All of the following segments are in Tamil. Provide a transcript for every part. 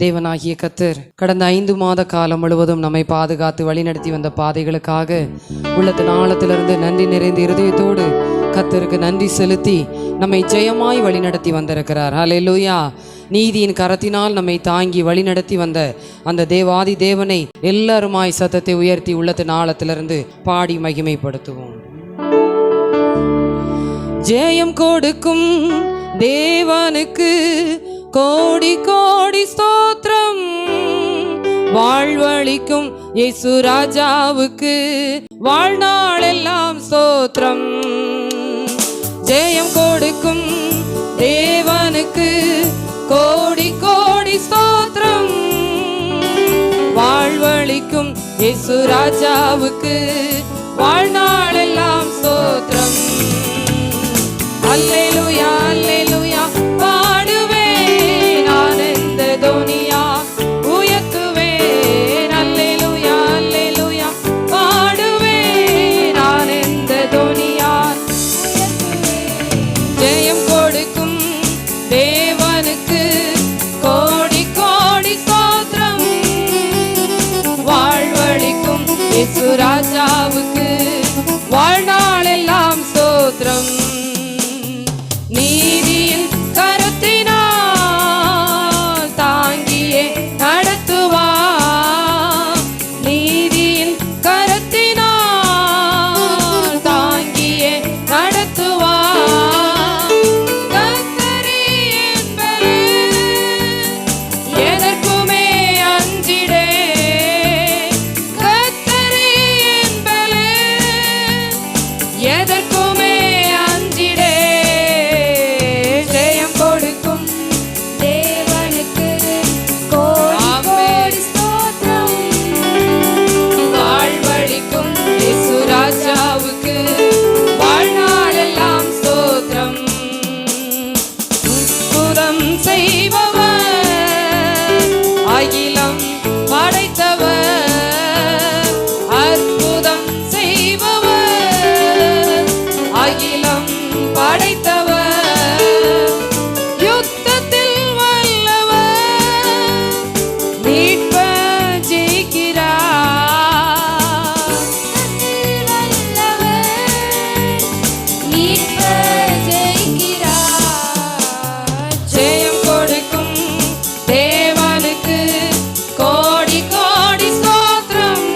தேவனாகிய கர்த்தர் கடந்த 5 மாத காலம் முழுவதும் நம்மை பாதுகாத்து வழிநடத்தி வந்த பாதைகளுக்காக உள்ளத்தின் ஆழத்திலிருந்து நன்றி நிறைந்த இருதயத்தோடு கர்த்தருக்கு நன்றி செலுத்தி நம்மை ஜெயமாய் வழிநடத்தி வந்திருக்கிறார். ஹல்லேலூயா. நீதியின் கரத்தினால் நம்மை தாங்கி வழிநடத்தி வந்த அந்த தேவாதி தேவனை எல்லாருமாய் சத்தத்தை உயர்த்தி உள்ளத்தின் ஆழத்திலிருந்து பாடி மகிமைப்படுத்துவோம். ஜெயம் கொடுக்கும் தேவனுக்கு கோடி கோடி ஸ்தோத்திரம். வாழ்வழிக்கும் இயேசு ராஜாவுக்கு வாழ்நாளெல்லாம் ஸ்தோத்திரம். ஜெயம் கொடுக்கும் தேவனுக்கு கோடி கோடி ஸ்தோத்திரம். வாழ்வழிக்கும் இயேசு ராஜாவுக்கு வாழ்நாளெல்லாம் ஸ்தோத்திரம். அல்லேலூயா அல்லேலூயா பாடுவேன் ஆனந்த துனியா உயர்த்துவேன். அல்லேலூயா அல்லேலூயா பாடுவேன் ஆனந்த துனியா. ஜெயம் கொடுக்கும் தேவனுக்கு கோடி கோடி ஸ்தோத்திரம். வாழ்வழிக்கும் இயேசு ராஜாவுக்கு வாழ்நாளெல்லாம் ஸ்தோத்திரம். நீதியின் கரத்தினால் தாங்கியே நடத்துவார். நீதியின் கரத்தினால் தாங்கியே நடத்துவார். கர்த்தரே என் பலன், எதற்குமே அஞ்சிடே. கர்த்தரே என் பலன், எதற்குமே அஞ்சிடே. அகிலம் படைத்தவர், அற்புதம் செய்பவர், அகிலம் படைத்தவர், யுத்தத்தில் வல்லவர், மீட்பர் ஜெயிக்கிறார். மீட்பர் ஜெயிக்கிறார். ஜெயம் கொடுக்கும் தேவனுக்கு கோடி கோடி ஸ்தோத்திரம்.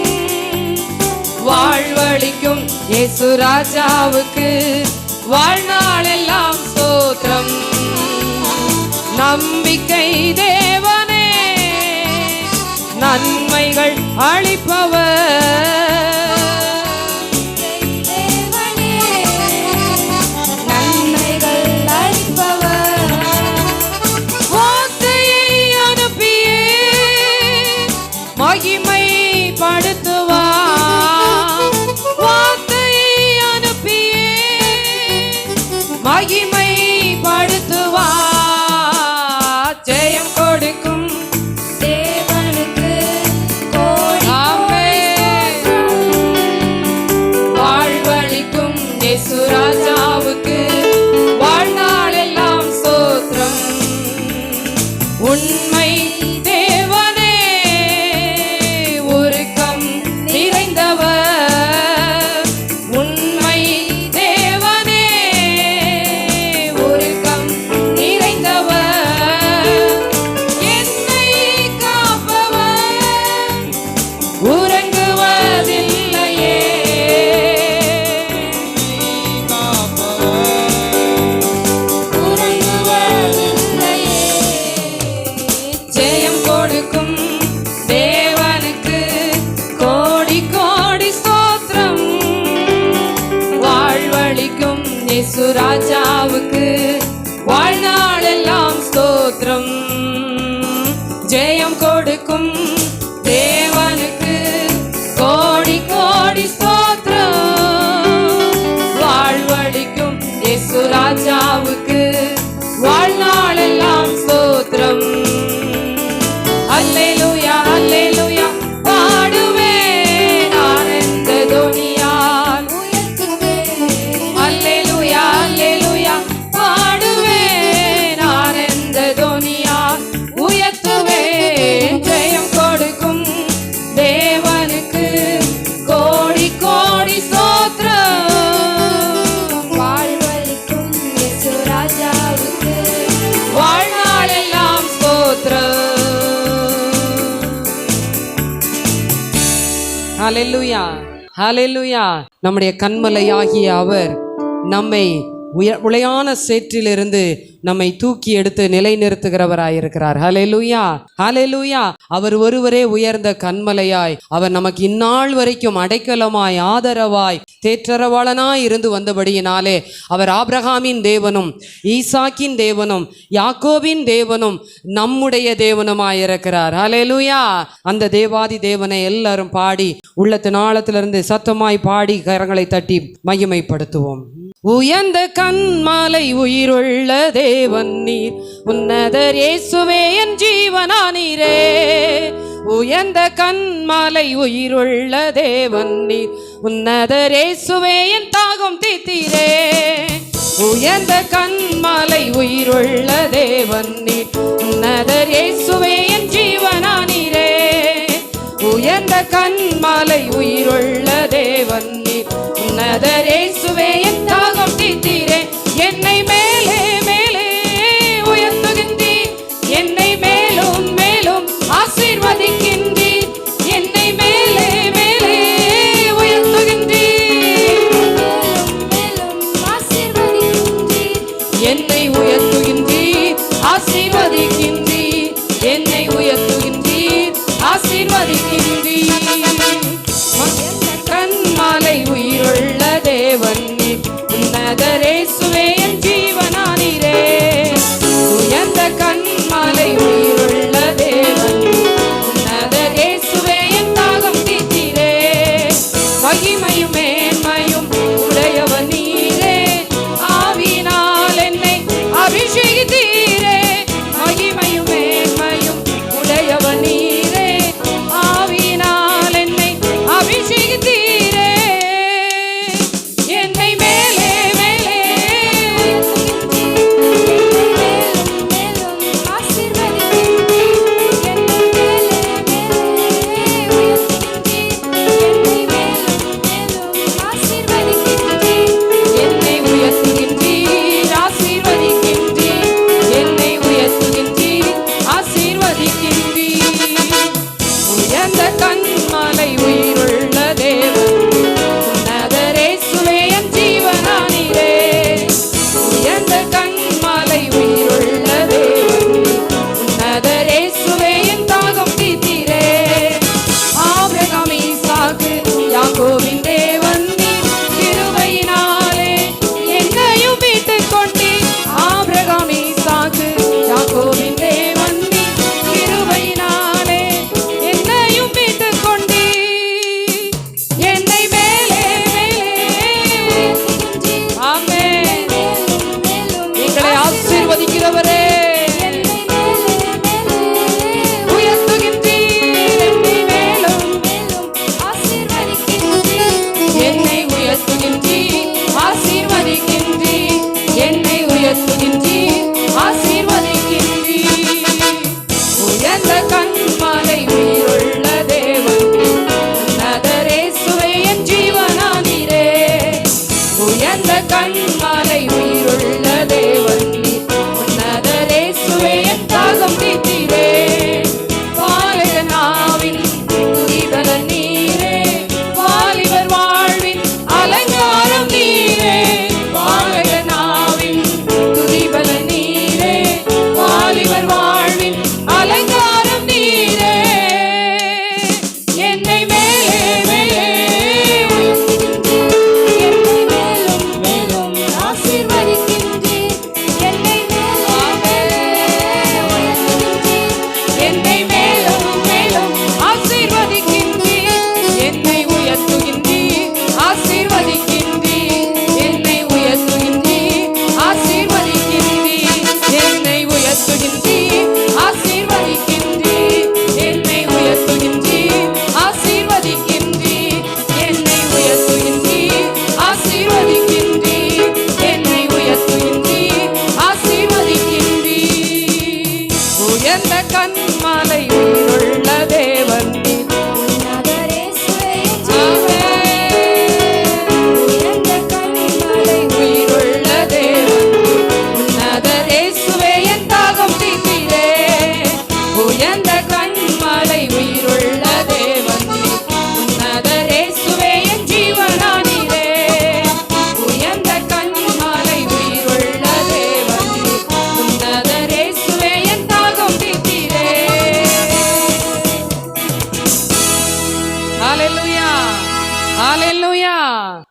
வாழ்வழிக்கும் இயேசு ராஜாவுக்கு வாழ்நாளெல்லாம் ஸ்தோத்திரம். நம்பிக்கை தேவனே, நன்மைகள் அளிப்பவர். மகிமை படுத்துவார். வார்த்தையை அனுப்பியே மகிமை படுத்துவார். ஜெயம் கொடுக்கும் தேவனுக்கு கோடி வாழ்வழிக்கும் இயேசு ராஜாவுக்கு வாழ்நாளெல்லாம் ஸ்தோத்திரம். உண்மை தேவனுக்கு கோடி கோடி ஸ்தோத்திரம். வாழ்வழிக்கும் இயேசு ராஜாவுக்கு வாழ்நாளெல்லாம் ஸ்தோத்திரம். ஜெயம் கொடுக்கும் தேவனுக்கு கோடி கோடி ஸ்தோத்திரம். வாழ்வழிக்கும் இயேசு ராஜாவுக்கு வாழ்நாளெல்லாம் ஸ்தோத்திரம். அல்லேலூயா அல்லேலூயா பாடுவேன் ஆனந்த துனியால் உயர்த்துவேன். அல்லேலூயா அல்லேலூயா ஹல்லேலூயா, ஹல்லேலூயா. நம்முடைய கன்மலையாகிய அவர் நம்மை உளையான சேற்றிலிருந்து நம்மை தூக்கி எடுத்து நிலைநிறுத்துகிறவராயிருக்கிறார். ஹல்லேலூயா, ஹல்லேலூயா. அவர் ஒருவரே உயர்ந்த கன்மலையாய், அவர் நமக்கு இந்நாள் வரைக்கும் அடைக்கலமாய் ஆதரவாய் தேற்றரவாளனாய் இருந்து வந்தபடியினாலே அவர் ஆபிரகாமின் தேவனும் ஈசாக்கின் தேவனும் யாக்கோபின் தேவனும் நம்முடைய தேவனுமாயிருக்கிறார். ஹல்லேலூயா. அந்த தேவாதி தேவனை எல்லாரும் பாடி உள்ளத்தின் ஆழத்திலிருந்து சத்தமாய் பாடி கரங்களை தட்டி மகிமைப்படுத்துவோம். உயர்ந்த கன்மலை உயிருள்ள தேவன் நீர், உன்னதர் இயேசுவே என் ஜீவனானீரே. உயர்ந்த கன்மலை உயிருள்ள தேவன் நீர், உன்னதர் இயேசுவே என் தாகம் தீர்த்தீரே. உயர்ந்த கன்மலை உயிருள்ள தேவன் நீர், உன்னதர் இயேசுவே என் ஜீவனானீரே. உயர்ந்த கன்மலை உயிருள்ள தேவன் நீர், உன்னதர் இயேசுவே என் தாகம் தீர்த்தீரே. என்னை மேலே மேலே உயர்த்துகின்றீர், என்னை மேலும் மேலும் ஆசீர்வதிக்கின்றீர். என்னை மேலே மேலே உயர்த்துகின்றீர், என்னை உயர்த்துகின்றீர், ஆசீர்வதிக்கின்றீர். என்னை உயர்த்துகின்றீர், ஆசீர்வதிக்கின்றீர். கன்மலை உயிருள்ள தேவன் நீர், உன்னதர் இயேசுவே என் ஜீவனானீரே. உயர்ந்த கன்மலை உயிருள்ள தேவன் நீர், உன்னதர் இயேசுவே என் தாகம் தீர்த்தீரே. மகிமையும் மேன்மையும் உடையவர் நீரே, ஆவியினால் என்னை அபிஷேகித்தீரே. மகிமையும் மேன்மையும் உடையவர் நீரே, ஆவியினால் என்னை அபிஷேகித்தீரே. என்னை மேலே மேலே என்னை உயர்த்துகின்றீர், ஆசீர்வதிக்கின்றீர். என்னை உயர்த்துகின்றீர், ஆசீர்வதிக்கின்றீர். உயர்ந்த கன்மலை உயிருள்ள தேவன், உன்னதர் இயேசுவே என் ஜீவனானீரே. உயர்ந்த கன்மலை உயிருள்ள தேவன், உன்னதர் இயேசுவே என் தாகம் தீர்த்தீரே. ஆபிரகாம் ஈசாக்கு யாக்கோபின் தேவன் நீர், கிருபையினாலே என்னையும் மீட்டுக் கொண்டீர். ஆபிரகாம் ஈசாக்கு யாக்கோபின் தேவன் நீர், கிருபையினாலே என்னையும் மீட்டுக் கொண்டீர். என்னை மேலே மேலே ஆமென். எங்களை ஆசீர்வதிக்கிறவரே உயர்த்துகின்றீர், என்னை மேலும் என்னை உயர்த்துகின்றீர், ஆசீர்வதிக்கின்றீர். என்னை உயர்த்துகின்றீர், ஆசீர்வதிக்கின்றீர். உயர்ந்த கன்மலை உயிருள்ள தேவன், உன்னதர் இயேசுவே என் ஜீவனானீரே. உயர்ந்த கன்மலை உயிருள்ள தேவன், உன்னதர் இயேசுவே என் தாகம் தீர்த்தீரே. பாலகனாவின் துதிபலன் நீரே, வாலிபர் வாழ்வின் அலங்காரம் நீரே. பாலகனாவின் துதிபலன் நீரே, வாலிபர் வாழ்வின் அலங்காரம் நீரே. என்னை மேலே மேலே என்னை மேலும் மேலும் ஆசீர்வதிக்கின்றீர்.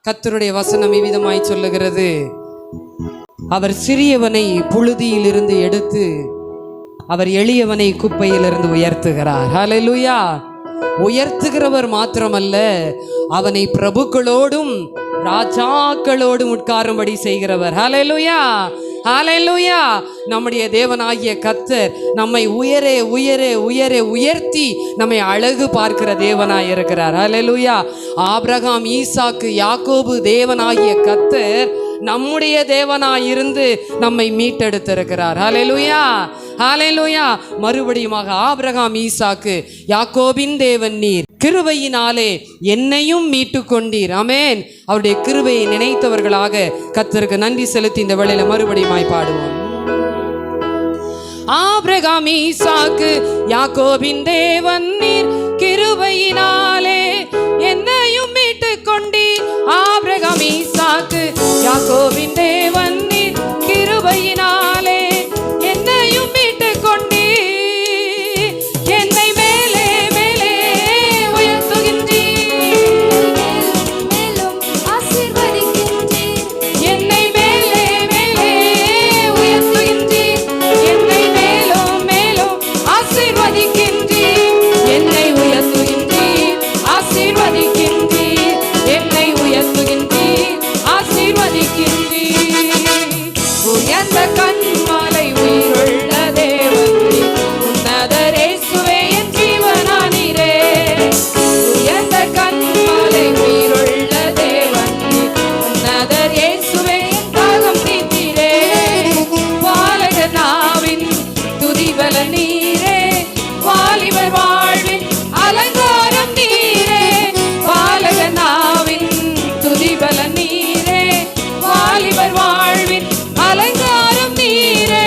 கர்த்தருடைய வசனம் இவ்விதமாய் சொல்லுகிறது, அவர் சிறியவனை புழுதியிலிருந்து எடுத்து அவர் எளியவனை குப்பையிலிருந்து உயர்த்துகிறார். ஹல்லேலூயா. உயர்த்துகிறவர் மாத்திரமல்ல, அவனை பிரபுக்களோடும் ராஜாக்களோடும் உட்காரும்படி செய்கிறவர். ஹல்லேலூயா, ஹல்லேலூயா. நம்முடைய தேவனாகிய கர்த்தர் நம்மை உயரே உயரே உயரே உயர்த்தி நம்மை அழகு பார்க்கிற தேவனாய் இருக்கிறார். ஹல்லேலூயா. ஆபிரகாம், ஈசாக்கு, யாக்கோபு தேவனாகிய கர்த்தர் நம்முடைய தேவனாய் இருந்து நம்மை மீட்டெடுத்திருக்கிறார். ஹல்லேலூயா, ஹல்லேலூயா. மறுபடியுமாக ஆபிரகாம், ஈசாக்கு, யாக்கோபின் தேவன் நீர், கிருபையினாலே என்னையும் மீட்டு கொண்டீர். ஆமென். அவருடைய கிருபையை நினைத்தவர்களாக கர்த்தருக்கு நன்றி செலுத்தி இந்த வேளையில மறுபடியுமாய் பாடுவோம். ஆபிரகாம், ஈசாக்கு, யாக்கோபின் தேவன் நீர், கிருபையினாலே என்னையும் மீட்டு கொண்டீர். ஆபிரகாம், ஈசாக்கு, யாக்கோபின் தேவன் நீர், கிருபையினாலே என்னையும் மீட்டு கொண்டீர். என்னை மேலே மேலே உயர்த்துகின்றீர், மேலும் ஆசீர்வதிக்கின்றீர். என்னை மேலே மேலே உயர்த்துகின்றீர், என்னை மேலும் மேலும் ஆசீர்வதிக்கின்றீர். என்னை உயர்த்துகின்றீர், ஆசீர்வதிக்கின்றீர். என்னை உயர்த்துகின்றீர், ஆசீர்வதிக்கின்றீர். உயர்ந்த கன்மலை உயிருள்ள தேவன் நீர், உன்னதர் இயேசுவே என் ஜீவனானீரே. உயர்ந்த கன்மலை உயிருள்ள தேவன் நீர், உன்னதர் இயேசுவே என் தாகம் தீர்த்தீரே. பாலகர் நாவின் துதிபல நீரே, வாலிபர் வாழ்வின் அலங்காரம் நீரே. பாலகர் நாவின் துதிபல நீரே, வாலிபர் வாழ்வின் அலங்காரம் நீரே.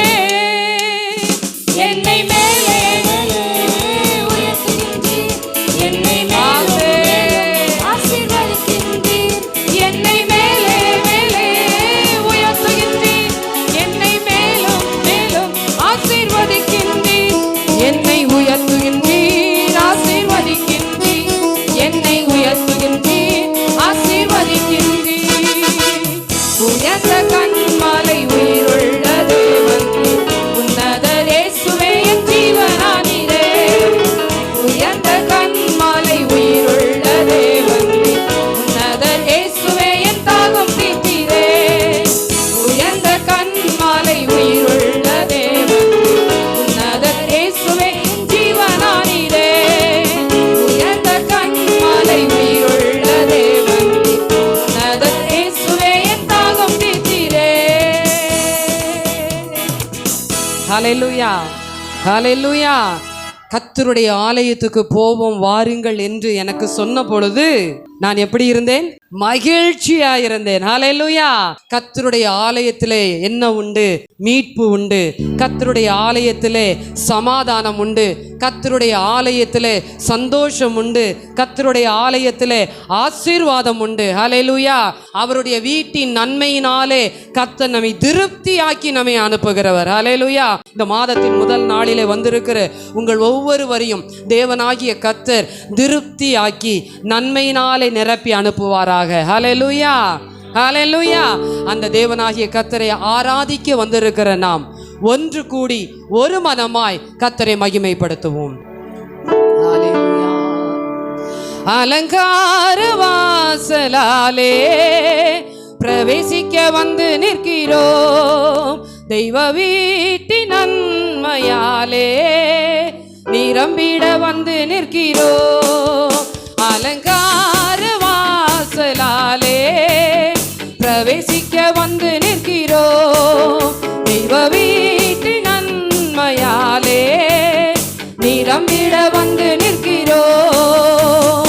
என்னை மேலே உயர்த்துகின்றீர், என்னை மேலே ஆசீர்வதிக்கின்றீர். என்னை மேலே மேலே உயர்த்துகின்றீர், என்னை மேலும் மேலும் ஆசீர்வதிக்கின்றீர். என்னை உயர்த்துகின்றீர், ஆசீர்வதிக்கின்றீர். என்னை உயர்த்துகின்றீர், ஆசீர்வதிக்கின்றீர். உயர்ந்த கன்மலை உயிருள்ள தேவன் நீர், உன்னதர் இயேசுவே என் ஜீவனானீரே. உயர்ந்த கன்மலை உயிருள்ள தேவன் நீர், உன்னதர் இயேசுவே என் தாகம் தீர்த்தீரே. உயர்ந்த கன்மலை உயிருள்ள தேவன் நீர், உன்னதர் இயேசுவே என் ஜீவனானீரே. உயர்ந்த கன்மலை உயிருள்ள தேவன் நீர், உன்னதர் இயேசுவே என் தாகம் தீர்த்தீரே. ஹல்லேலூயா, ஹல்லேலூயா. கர்த்தருடைய ஆலயத்துக்கு போவோம் வாருங்கள் என்று எனக்கு சொன்ன பொழுது நான் எப்படி இருந்தேன்? மகிழ்ச்சியா இருந்தேன். ஹல்லேலூயா. கர்த்தருடைய ஆலயத்திலே என்ன உண்டு? மீட்பு உண்டு. கர்த்தருடைய ஆலயத்திலே சமாதானம் உண்டு. கர்த்தருடைய ஆலயத்திலே சந்தோஷம் உண்டு. கர்த்தருடைய ஆலயத்திலே ஆசீர்வாதம் உண்டு. ஹல்லேலூயா. அவருடைய வீட்டின் நன்மையினாலே கர்த்தர் நம்மை திருப்தியாக்கி நம்மை அனுப்புகிறவர். ஹல்லேலூயா. இந்த மாதத்தின் முதல் நாளிலே வந்திருக்கிற உங்கள் ஒவ்வொருவரையும் தேவனாகிய கர்த்தர் திருப்தியாக்கி நன்மையினாலே நிரப்பி அனுப்புவாராக. ஹல்லேலூயா, ஹல்லேலூயா. அந்த தேவனாகிய கர்த்தரை ஆராதிக்க வந்திருக்கிற நாம் ஒன்று கூடி ஒரு மனமாய் கர்த்தரை மகிமைப்படுத்துவோம். ஹல்லேலூயா. அலங்கார வாசலாலே பிரவேசிக்க வந்து நிற்கிறோம், தெய்வ வீட்டின் நன்மையாலே நிரம்பிட வந்து நிற்கிறோம். அலங்கார வாசலாலே பிரவேசிக்க வந்து நிற்கிறோம், தெய்வ வீட்டின் நன்மையாலே நிரம்பிட வந்து நிற்கிறோம்.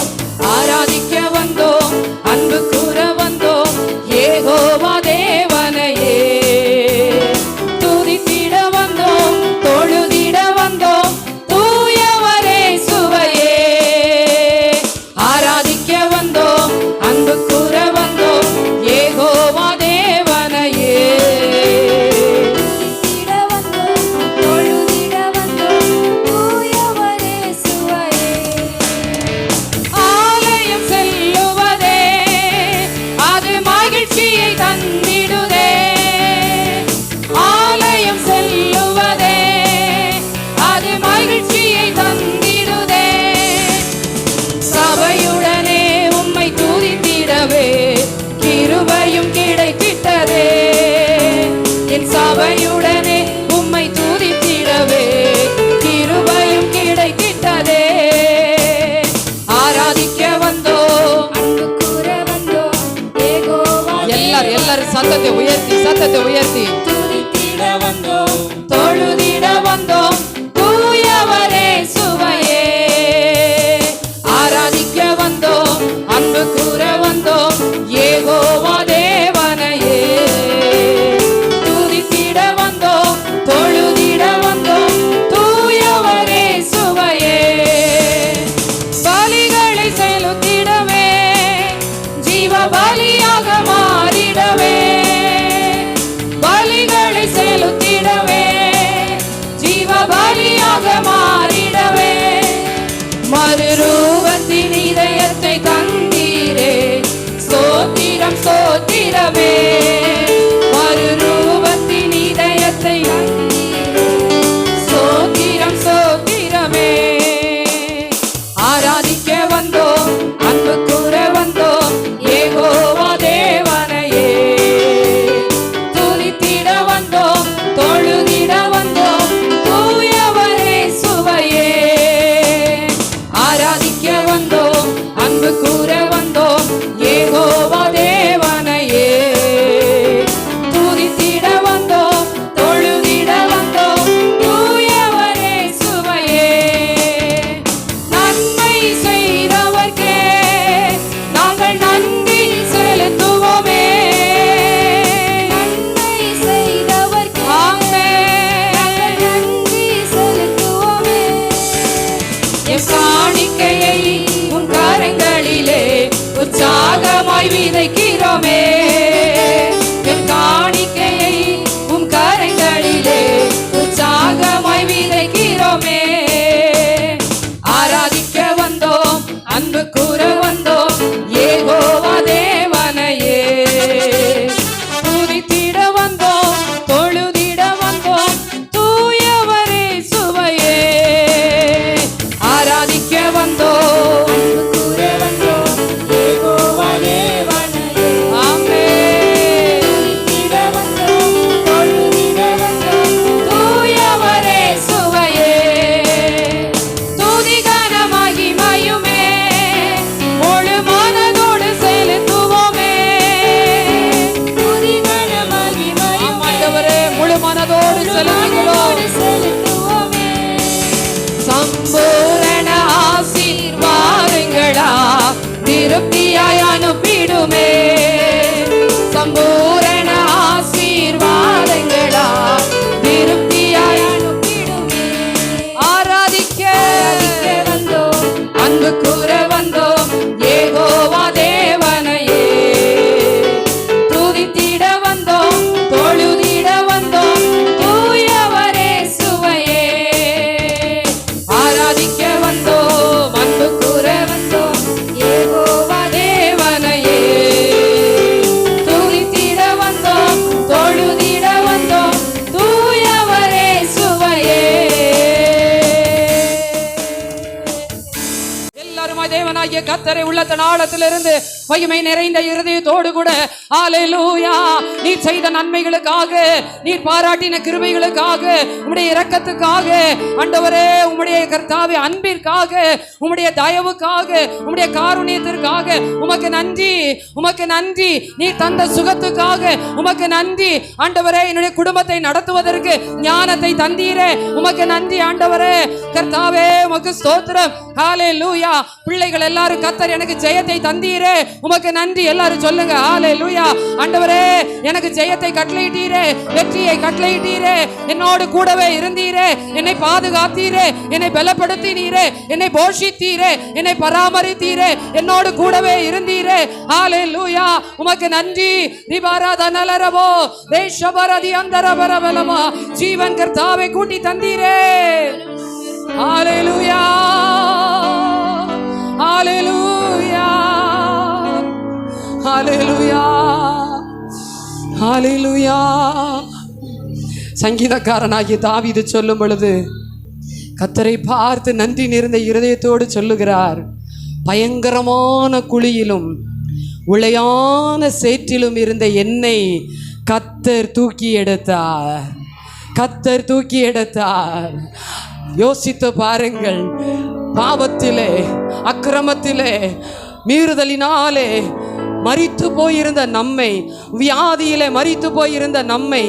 ஆராதிக்க வந்தோம், அன்பு கூற வந்தோம், யெகோவா தேவனையே. துதித்திட வந்தோம், தொழுதிட வந்தோம், தூயவரே சுவையே. ஆராதிக்க வந்தோம், அன்பு கூற வந்தோம், யெகோவா தேவனையே. துதித்திட எல்லாரும் சத்தத்தை உயர்த்தி துதித்திட வந்தோம், தொழுதிட வந்தோம் தூயவரே சுவையே. ஆராதிக்க வந்தோம், அன்பு கூற வந்தோம் யெகோவா தேவனையே. துதித்திட வந்தோம், தொழுதிட வந்தோம் தூயவரே சுவையே. பலிகளை செலுத்திடவே, ஜீவ பலியாக மாறிடவே, பலிகளை செலுத்திடவே, ஜீவ பலியாக மாறிடவே, மறுரூபத்தின் இதயத்தை தந்தீரே, ஸ்தோத்திரம் ஸ்தோத்திரமே. மறுரூபத்தின் இதயத்தை தந்தீரே, ஸ்தோத்திரம் ஸ்தோத்திரமே. ஆராதிக்க வந்தோம், அன்பு கூற வந்தோம் யெகோவா தேவனையே. துதித்திட வந்தோம், தொழுதிட வந்தோம் தூயவரே சுவையே. ஆராதிக்க வந்தோம், அன்பு கூற வந்தோம் யெகோவா தேவனையே. துதித்திட வந்தோம், தொழுதிட வந்தோம் தூயவரே சுவையே. நன்மை செய்தவர்க்கே நாங்கள் நன்றி செலுத்துவோமே. நன்மை செய்தவர்க்கே நாங்கள் நன்றி செலுத்துவோமே. என் காணிக்கையை உன் கரங்களிலே உற்சாகமாய் விதைக்கிறோமே. என் காணிக்கையை உன் கரங்களிலே உற்சாகமாய் விதைக்கிறோமே. ஆராதிக்க வந்தோம், அன்பு கூற வந்தோம் யெகோவா தேவனையே. துதித்திட வந்தோம், தொழுதிட வந்தோம் தூயவரே சுவையே. ஆராதிக்க வந்தோம், அன்பு கூற வந்தோம் யெகோவா தேவனையே. ஆமென். துதித்திட வந்தோம், தொழுதிட வந்தோம் தூயவரே சுவையே. துதி கன மகிமையுமே முழு மனதோடு செலுத்துவோமே. துதி கன மகிமையும் ஆண்டவரே, முழு மனதோடு செலுத்துகிறோம். செலுத்துவோமே. சம்பூரண ஆசீர்வாதங்களா திருப்தியாய் அனுப்பிடுமே. சம்பூரண ஆசீர்வாதங்களா திருப்தியாய் அனுப்பிடுமே. ஆராதிக்க வந்தோம், அன்பு கூற வந்தோம் யெகோவா தேவனையே. துதித்திட வந்தோம், தொழுதிட வந்தோம் தூயவரே சுவையே. ஆராதிக்க வந்தோம், அன்பு கூற வந்தோம் யெகோவா தேவனையே. துதித்திட வந்தோம், தொழுதிட வந்தோம் தூயவரே சுவையே. எல்லாருமாய் தேவனாகிய கர்த்தரை உள்ளத்தின் ஆழத்திலிருந்து மகிமை நிறைந்த இருதயத்தோடு கூட ஹல்லேலூயா. நீர் செய்த நன்மைகளுக்காக, நீர் பாராட்டின கிருபைகளுக்காக, உம்முடைய இரக்கத்துக்காக, ஆண்டவரே உம்முடைய கர்த்தாவே அன்பிற்காக, உம்முடைய தயவுக்காக, உம்முடைய காருண்யத்திற்காக உமக்கு நன்றி, உமக்கு நன்றி. நீர் தந்த சுகத்துக்காக உமக்கு நன்றி. ஆண்டவரே, என்னுடைய குடும்பத்தை நடத்துவதற்கு ஞானத்தை தந்தீரே, உமக்கு நன்றி. ஆண்டவரே கர்த்தாவே உமக்கு ஸ்தோத்திரம். ஹல்லேலூயா. பிள்ளைகள் எல்லாரும் கர்த்தர் எனக்கு ஜெயத்தை தந்தீரே, உமக்கு நன்றி. எல்லாரும் சொல்லுங்க ஹல்லேலூயா. ஆண்டவரே, எனக்கு ஜெயத்தை கட்டளையிட்டீரே, வெற்றியை கட்டளையிட்டீரே, என்னோடு கூடவே இருந்தீரே, என்னை பாதுகாத்தீரே, என்னை பலப்படுத்தினீரே, என்னை போஷித்தீரே, என்னை பராமரித்தீரே, என்னோடு கூடவே இருந்தீரே. ஹல்லேலூயா. உமக்கு நன்றி. ரிபாராதனலரவோ தேஷபரதி அந்தரபரவலமா ஜீவன் கர்த்தாவை கூட்டி தந்தீரே. ஹல்லேலூயா. ஹல்லேலூயா. ஹல்லேலூயா. ஹல்லேலூயா. சங்கீதக்காரனாகிய தாவீது சொல்லும் பொழுது கர்த்தரை பார்த்து நன்றி நிறைந்த இருதயத்தோடு சொல்லுகிறார், பயங்கரமான குழியிலும் உளையான சேற்றிலும் இருந்த என்னை கர்த்தர் தூக்கி எடுத்தார். கர்த்தர் தூக்கி எடுத்தார். யோசித்து பாருங்கள், பாவத்திலே, அக்கிரமத்திலே, மீறுதலினாலே மரித்து போயிருந்த நம்மை, வியாதியிலே மரித்து போயிருந்த நம்மை,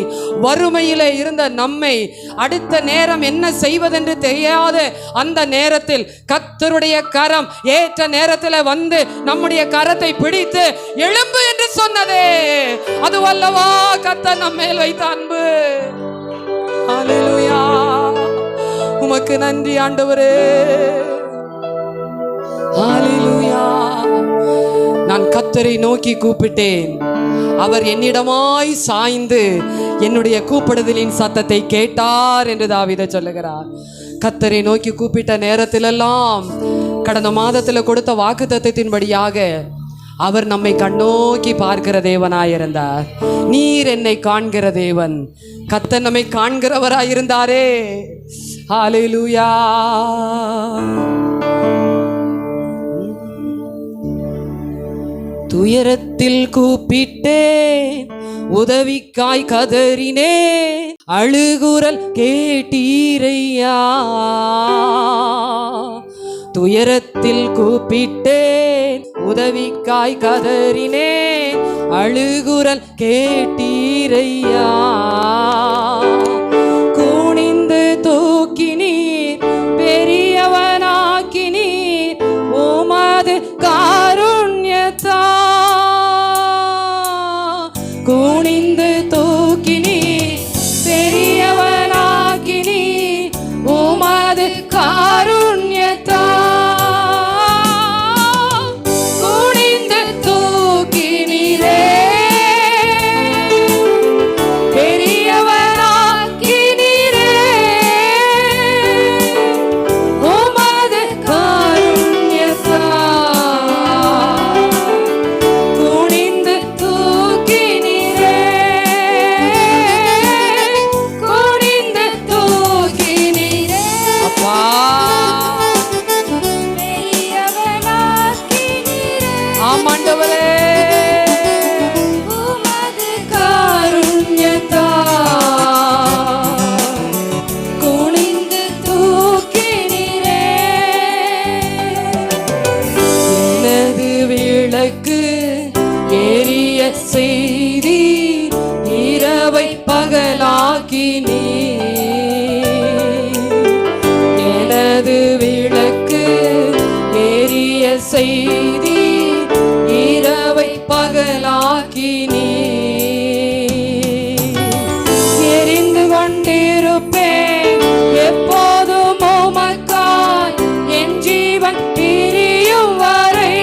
வறுமையிலே இருந்த நம்மை, அடுத்த நேரம் என்ன செய்வதென்று தெரியாத அந்த நேரத்தில் கர்த்தருடைய கரம் ஏற்ற நேரத்தில் வந்து நம்முடைய கரத்தை பிடித்து எழும்பு என்று சொன்னதே, அது வல்லவா கர்த்தர் நம்ம மேல் வைத்த அன்பு. ஹல்லேலூயா, உமக்கு நன்றி ஆண்டவரே. ஹல்லேலூயா. நான் கர்த்தரை நோக்கி கூப்பிட்டேன், அவர் என்னிடமாய் சாய்ந்து என்னுடைய கூப்பிடுதலின் சத்தத்தை கேட்டார் என்று தாவீது சொல்லுகிறார். கர்த்தரை நோக்கி கூப்பிட்ட நேரத்திலெல்லாம் கடந்த மாதத்தில் கொடுத்த வாக்குத்தத்தத்தின்படியாக அவர் நம்மை கண்ணோக்கி பார்க்கிற தேவனாயிருந்தார். நீர் என்னை காண்கிற தேவன், கர்த்தர் நம்மை காண்கிறவராயிருந்தாரே. ஹல்லேலூயா. துயரத்தில் கூப்பிட்டேன், உதவிக்காய் கதறினேன், அழுகுரல் கேட்டீரையா. துயரத்தில் கூப்பிட்டேன், உதவிக்காய் கதறினேன், அழுகுரல் கேட்டீரையா. குனிந்து தூக்கினீர், பெரியவனாக்கினீர், உமது காருண்யத்தா. குனிந்து தூக்கினீர், பெரியவனாக்கினீர், உமது காருண்யத்தா. குனிந்து தூக்கினீரே, பெரியவனாக்கினீரே, உமது காருண்யத்தா. குனிந்து தூக்கினீரே, குனிந்து தூக்கினீரே. அப்பா, ஆமாண்டவரே, உமது காருண்யத்தா. குனிந்து தூக்கினீரே. எனது விளக்கு எரிய செய்தி, இரவை பகலாக்கினீர். எனது விளக்கு எரிய செய்தி, இரவை பகலாக்கினீர். எரிந்து கொண்டிருப்பேன் எப்போதும் உமக்காய், என் ஜீவன் பிரியும் வரை.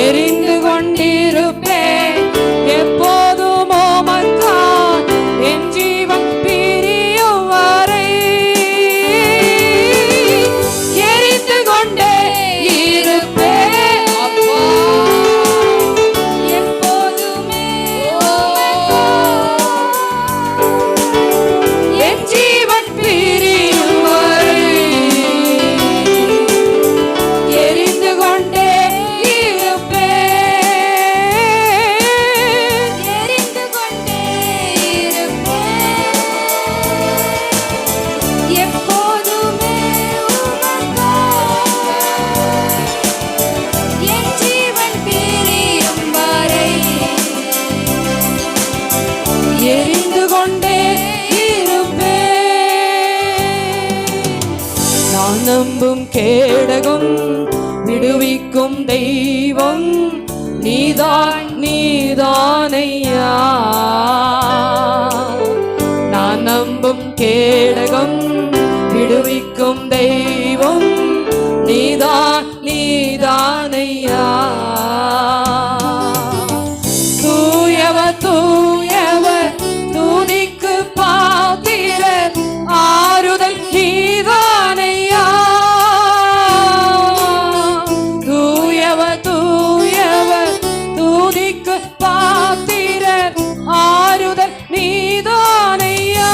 எரிந்து கொண்டிருப்பேன் எப்போதும் உமக்காய், என் ஜீவன் பிரியும் வரை. எரிந்து கொண்டே இருப்பேன் அப்பா, எப்போதுமே என் ஜீவன் பிரியும் வரை. எரிந்து கொண்டே இருப்பேன், எரிந்து கொண்டே இருப்பேன், எப்போதுமே என் ஜீவன் பிரியும் வரை. எரிந்து கொண்டே இருப்பேன். நான் நம்பும் கேடகம், விடுவிக்கும் தெய்வம், நீதான் நீதானையா. நான் நம்பும் கேடகம், விடுவிக்கும் தெய்வம், நீதான் நீதானையா. தூயவர் தூயவர், துதிக்கு பாத்திரர், ஆறுதல் நீதானையா. தூயவர் தூயவர், துதிக்கு பாத்திரர், ஆறுதல் நீதானையா.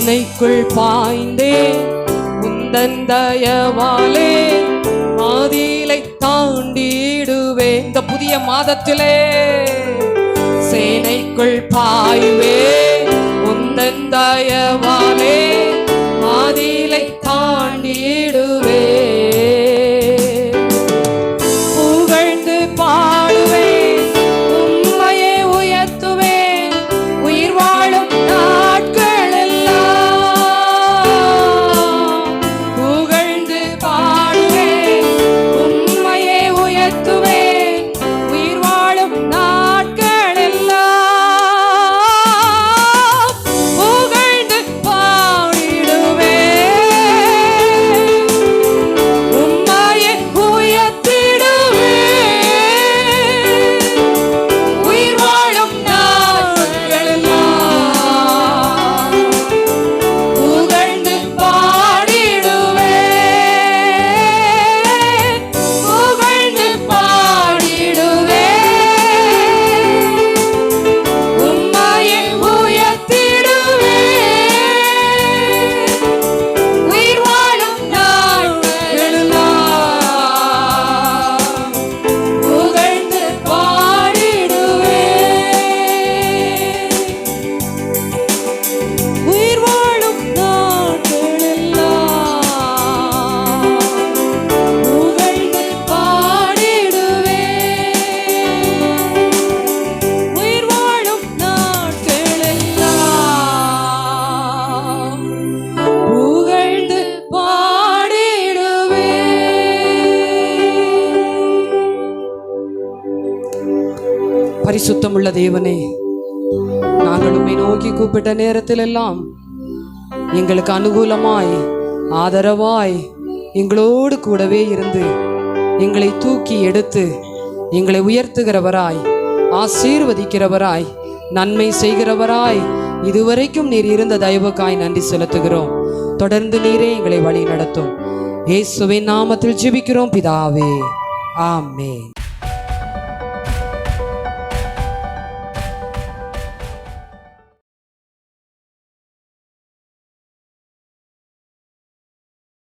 சேனைக்குள் பாய்ந்தேன் உந்தன் தயவாலே மாதிலை தாண்டிடுவே. இந்த புதிய மாதத்திலே சேனைக்குள் பாய்வே உந்தன் தயவாலே மாதிலை தாண்டிடுவே. புகழ்ந்து பாடுவேன் உம்மையே உயர்த்துவேன் உயிர் வாழும் நாட்கள் எல்லாம். புகழ்ந்து பாடுவேன் உம்மையே உயர்த்துவேன் உயிர் வாழும் நாட்கள் எல்லாம். புகழ்ந்து பாடிடுவேன் உம்மையே உயர்த்திடுவேன் உயிர் வாழும் நாட்கள் எல்லாம். புகழ்ந்து பாடிடுவேன் புகழ்ந்து பாடிடுவேன் உம்மையே உயர்த்திடுவேன் உயிர் வாழும் நாட்கள் எல்லாம். புகழ்ந்து பாடிடுவேன் உயிர் வாழும் நாட்கள் எல்லாம். புகழ்ந்து பாடிடுவேன் உயிர் வாழும் நாட்கள் எல்லாம். புகழ்ந்து பாடிடுவேன். பரிசுத்தமுள்ள தேவனே, நாங்கள் உம்மை நோக்கி கூப்பிட்ட நேரத்தில் எல்லாம் எங்களுக்கு அனுகூலமாய் ஆதரவாய் எங்களோடு கூடவே இருந்து எங்களை தூக்கி எடுத்து எங்களை உயர்த்துகிறவராய் ஆசீர்வதிக்கிறவராய் நன்மை செய்கிறவராய் இதுவரைக்கும் நீர் இருந்த தயவுக்காய் நன்றி செலுத்துகிறோம். தொடர்ந்து நீரே எங்களை வழி நடத்தும். இயேசுவின் நாமத்தில் ஜெபிக்கிறோம் பிதாவே, ஆமென்.